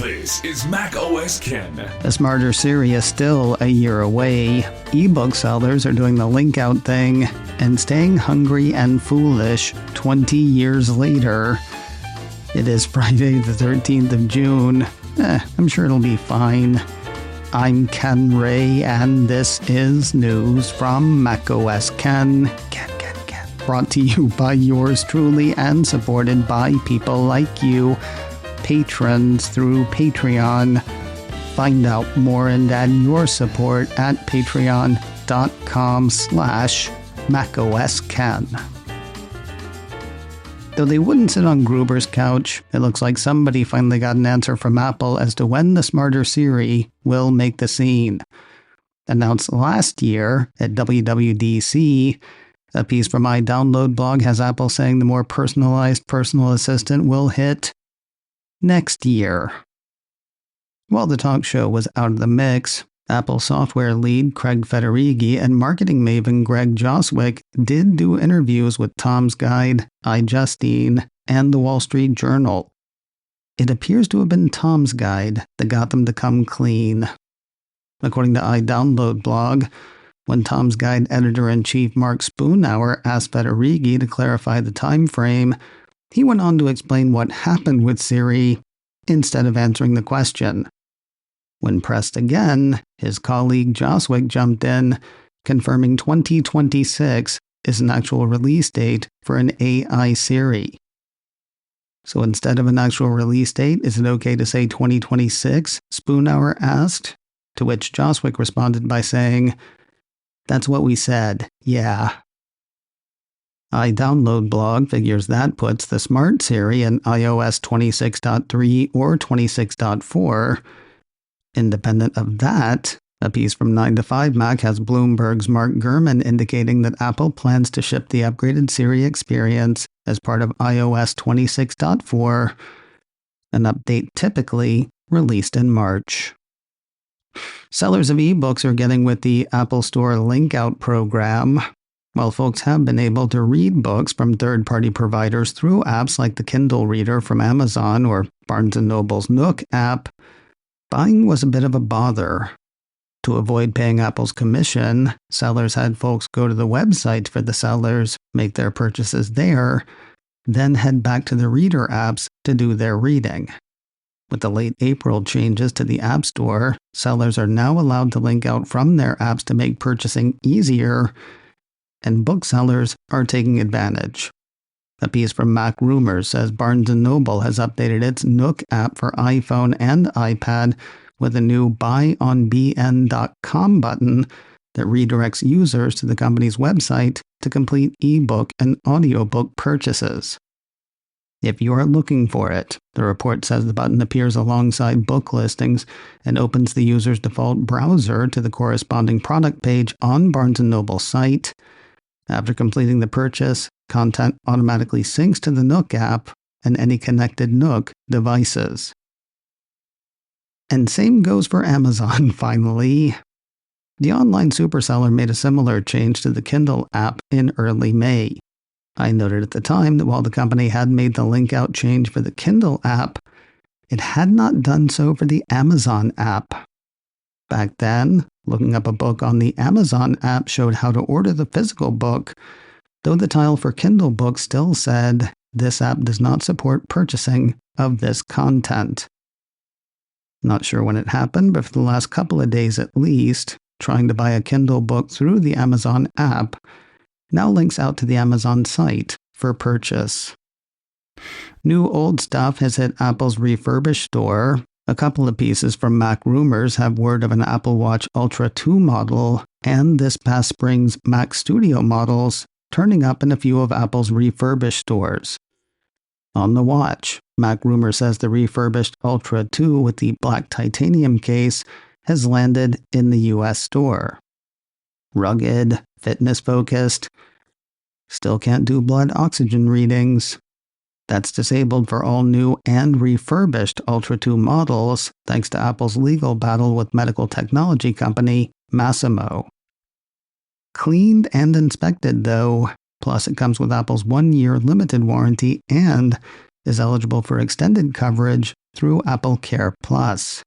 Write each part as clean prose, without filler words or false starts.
This is Mac OS Ken. The smarter Siri is still a year away. Ebook sellers are doing the link out thing and staying hungry and foolish 20 years later. It is Friday the 13th of June. I'm sure it'll be fine. I'm Ken Ray, and this is news from Mac OS Ken. Brought to you by yours truly and supported by people like you, patrons through Patreon. Find out more and add your support at patreon.com/MacOSKen. Though they wouldn't sit on Gruber's couch, it looks like somebody finally got an answer from Apple as to when the smarter Siri will make the scene. Announced last year at WWDC, a piece from my download blog has Apple saying the more personalized personal assistant will hit next year. While the talk show was out of the mix, Apple software lead Craig Federighi and marketing maven Greg Joswick did do interviews with Tom's Guide, iJustine, and the Wall Street Journal. It appears to have been Tom's Guide that got them to come clean. According to iDownload blog, when Tom's Guide editor-in-chief Mark Spoonhour asked Federighi to clarify the time frame, he went on to explain what happened with Siri instead of answering the question. When pressed again, his colleague Joswick jumped in, confirming 2026 is an actual release date for an AI Siri. So instead of an actual release date, is it okay to say 2026? Spoonhour asked, to which Joswick responded by saying, "That's what we said, yeah." iDownload blog figures that puts the Smart Siri in iOS 26.3 or 26.4. Independent of that, a piece from 9to5Mac has Bloomberg's Mark Gurman indicating that Apple plans to ship the upgraded Siri experience as part of iOS 26.4, an update typically released in March. Sellers of ebooks are getting with the Apple Store Link Out program. While folks have been able to read books from third-party providers through apps like the Kindle Reader from Amazon or Barnes & Noble's Nook app, buying was a bit of a bother. To avoid paying Apple's commission, sellers had folks go to the website for the sellers, make their purchases there, then head back to the Reader apps to do their reading. With the late April changes to the App Store, sellers are now allowed to link out from their apps to make purchasing easier, and booksellers are taking advantage. A piece from Mac Rumors says Barnes & Noble has updated its Nook app for iPhone and iPad with a new buyonbn.com button that redirects users to the company's website to complete ebook and audiobook purchases. If you are looking for it, the report says the button appears alongside book listings and opens the user's default browser to the corresponding product page on Barnes & Noble's site. After completing the purchase, content automatically syncs to the Nook app and any connected Nook devices. And same goes for Amazon, finally. The online superseller made a similar change to the Kindle app in early May. I noted at the time that while the company had made the link out change for the Kindle app, it had not done so for the Amazon app. Back then, looking up a book on the Amazon app showed how to order the physical book, though the tile for Kindle books still said, "This app does not support purchasing of this content." Not sure when it happened, but for the last couple of days at least, trying to buy a Kindle book through the Amazon app now links out to the Amazon site for purchase. New old stuff has hit Apple's Refurbished store. A couple of pieces from Mac Rumors have word of an Apple Watch Ultra 2 model and this past spring's Mac Studio models turning up in a few of Apple's Refurbished stores. On the watch, Mac Rumors says the Refurbished Ultra 2 with the black titanium case has landed in the US store. Rugged, fitness-focused, still can't do blood oxygen readings. That's disabled for all new and refurbished Ultra 2 models, thanks to Apple's legal battle with medical technology company Masimo. Cleaned and inspected, though, plus it comes with Apple's 1-year limited warranty and is eligible for extended coverage through Apple Care Plus.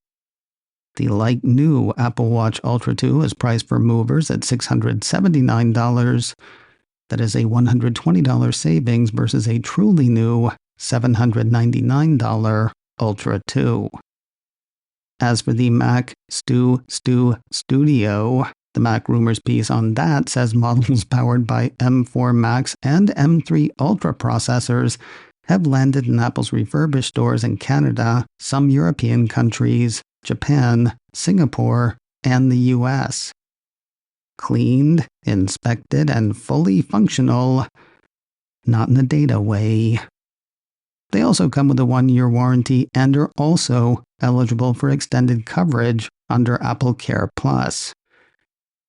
The like-new Apple Watch Ultra 2 is priced for movers at $679. That is a $120 savings versus a truly new $799 Ultra 2. As for the Mac Studio, the Mac Rumors piece on that says models powered by M4 Max and M3 Ultra processors have landed in Apple's refurbished stores in Canada, some European countries, Japan, Singapore, and the US. Cleaned, inspected, and fully functional, not in a data way. They also come with a 1-year warranty and are also eligible for extended coverage under Apple Care Plus.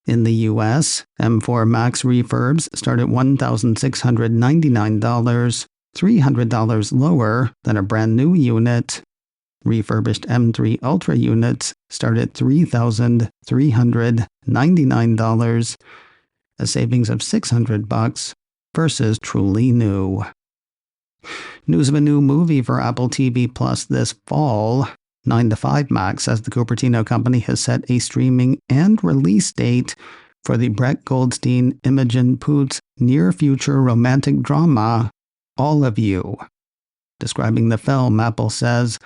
In the US, M4 Max refurbs start at $1,699, $300 lower than a brand new unit. Refurbished M3 Ultra units start at $3,399, a savings of $600 versus truly new. News of a new movie for Apple TV Plus this fall. 9 to 5 Max says the Cupertino company has set a streaming and release date for the Brett Goldstein, Imogen Poots near-future romantic drama, All of You. Describing the film, Apple says,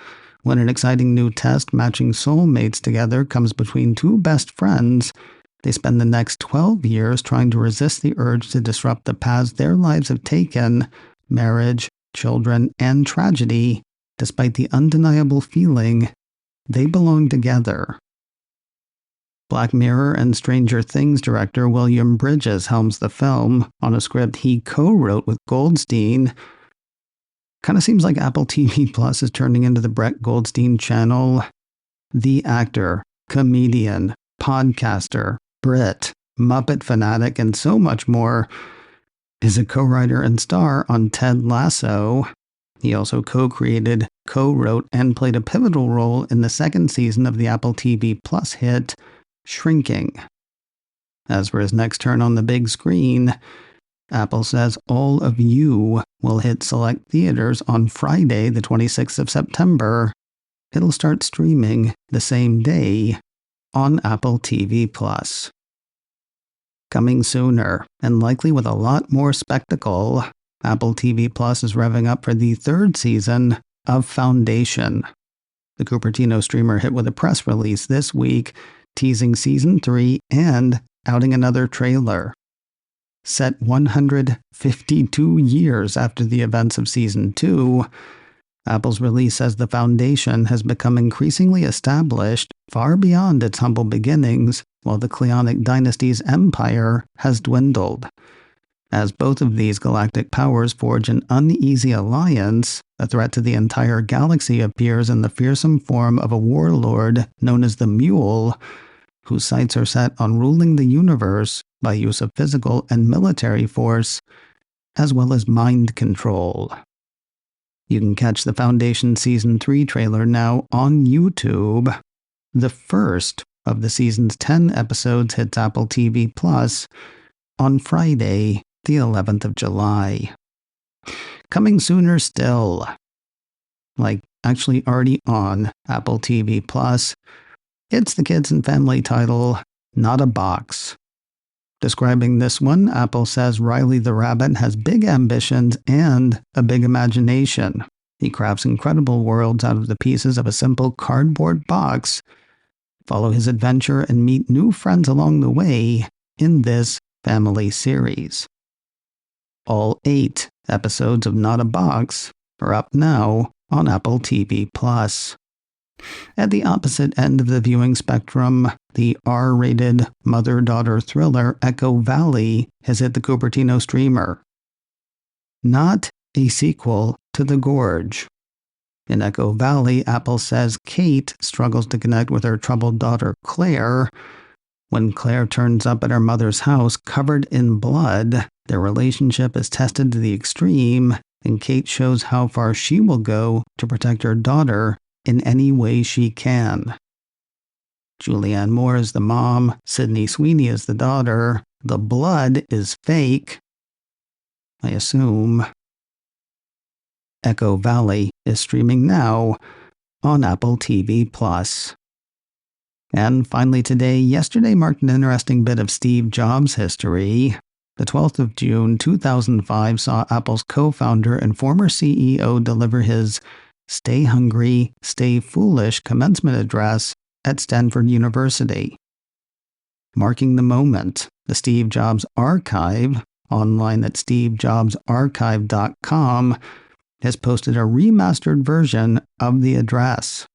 when an exciting new test matching soulmates together comes between two best friends, they spend the next 12 years trying to resist the urge to disrupt the paths their lives have taken, marriage, children, and tragedy, despite the undeniable feeling they belong together. Black Mirror and Stranger Things director William Bridges helms the film on a script he co-wrote with Goldstein. Kind of seems like Apple TV Plus is turning into the Brett Goldstein channel. The actor, comedian, podcaster, Brit, Muppet fanatic, and so much more is a co-writer and star on Ted Lasso. He also co-created, co-wrote, and played a pivotal role in the second season of the Apple TV Plus hit, Shrinking. As for his next turn on the big screen, Apple says All of You will hit select theaters on Friday, the 26th of September. It'll start streaming the same day on Apple TV Plus. Coming sooner, and likely with a lot more spectacle, Apple TV Plus is revving up for the third season of Foundation. The Cupertino streamer hit with a press release this week, teasing Season 3 and outing another trailer. Set 152 years after the events of Season 2, Apple's release says the Foundation has become increasingly established far beyond its humble beginnings, while the Cleonic dynasty's empire has dwindled. As both of these galactic powers forge an uneasy alliance, a threat to the entire galaxy appears in the fearsome form of a warlord known as the Mule, whose sights are set on ruling the universe by use of physical and military force, as well as mind control. You can catch the Foundation Season 3 trailer now on YouTube. The first of the season's 10 episodes hits Apple TV Plus on Friday, the 11th of July. Coming sooner still. Like, actually already on Apple TV Plus, it's the kids and family title, Not a Box. Describing this one, Apple says Riley the Rabbit has big ambitions and a big imagination. He crafts incredible worlds out of the pieces of a simple cardboard box. Follow his adventure and meet new friends along the way in this family series. All 8 episodes of Not a Box are up now on Apple TV Plus. At the opposite end of the viewing spectrum, the R-rated mother-daughter thriller Echo Valley has hit the Cupertino streamer. Not a sequel to The Gorge. In Echo Valley, Apple says Kate struggles to connect with her troubled daughter Claire. When Claire turns up at her mother's house covered in blood, their relationship is tested to the extreme, and Kate shows how far she will go to protect her daughter in any way she can. Julianne Moore is the mom, Sydney Sweeney is the daughter. The blood is fake, I assume. Echo Valley is streaming now on Apple TV+. And finally yesterday marked an interesting bit of Steve Jobs history. The 12th of June 2005 saw Apple's co-founder and former CEO deliver his Stay Hungry, Stay Foolish commencement address at Stanford University. Marking the moment, the Steve Jobs Archive, online at stevejobsarchive.com, has posted a remastered version of the address.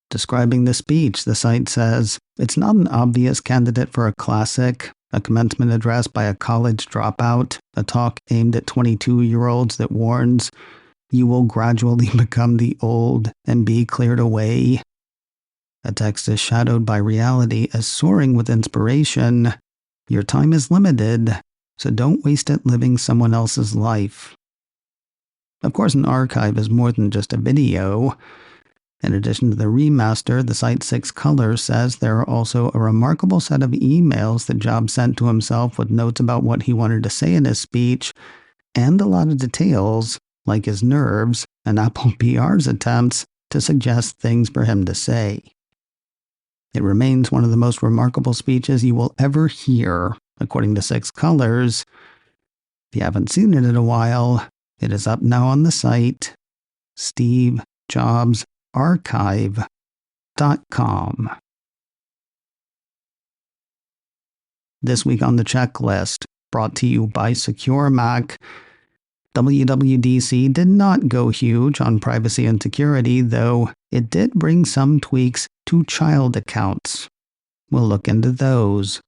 Describing the speech, the site says, "It's not an obvious candidate for a classic, a commencement address by a college dropout, a talk aimed at 22-year-olds that warns, you will gradually become the old and be cleared away. A text is shadowed by reality as soaring with inspiration. Your time is limited, so don't waste it living someone else's life." Of course, an archive is more than just a video. In addition to the remaster, the site 6 Colors says there are also a remarkable set of emails that Jobs sent to himself with notes about what he wanted to say in his speech, and a lot of details, like his nerves and Apple PR's attempts to suggest things for him to say. It remains one of the most remarkable speeches you will ever hear, according to 6 Colors. If you haven't seen it in a while, it is up now on the site, stevejobsarchive.com. This week on the checklist, brought to you by Secure Mac. WWDC did not go huge on privacy and security, though it did bring some tweaks to child accounts. We'll look into those.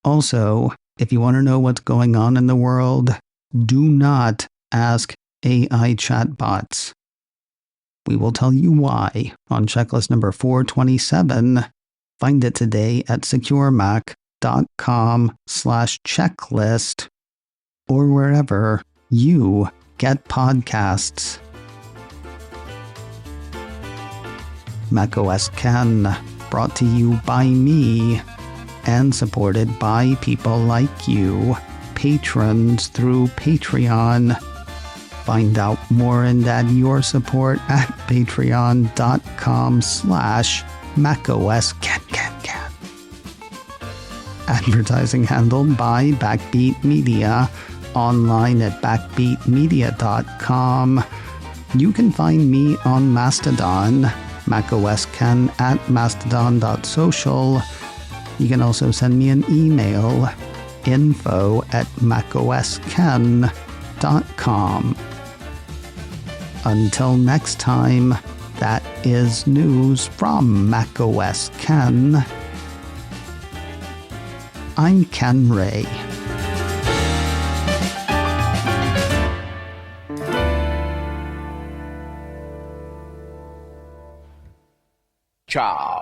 Also, if you want to know what's going on in the world, do not ask AI chatbots. We will tell you why on checklist number 427. Find it today at securemac.com/checklist or wherever you get podcasts. macOS Ken, brought to you by me and supported by people like you, patrons through Patreon. Find out more and add your support at patreon.com/macOSCanCanCan. Advertising handled by Backbeat Media, online at backbeatmedia.com. You can find me on Mastodon, macOSCan at mastodon.social. You can also send me an email, info@macosken.com. Until next time, that is news from macOS Ken. I'm Ken Ray. Ciao.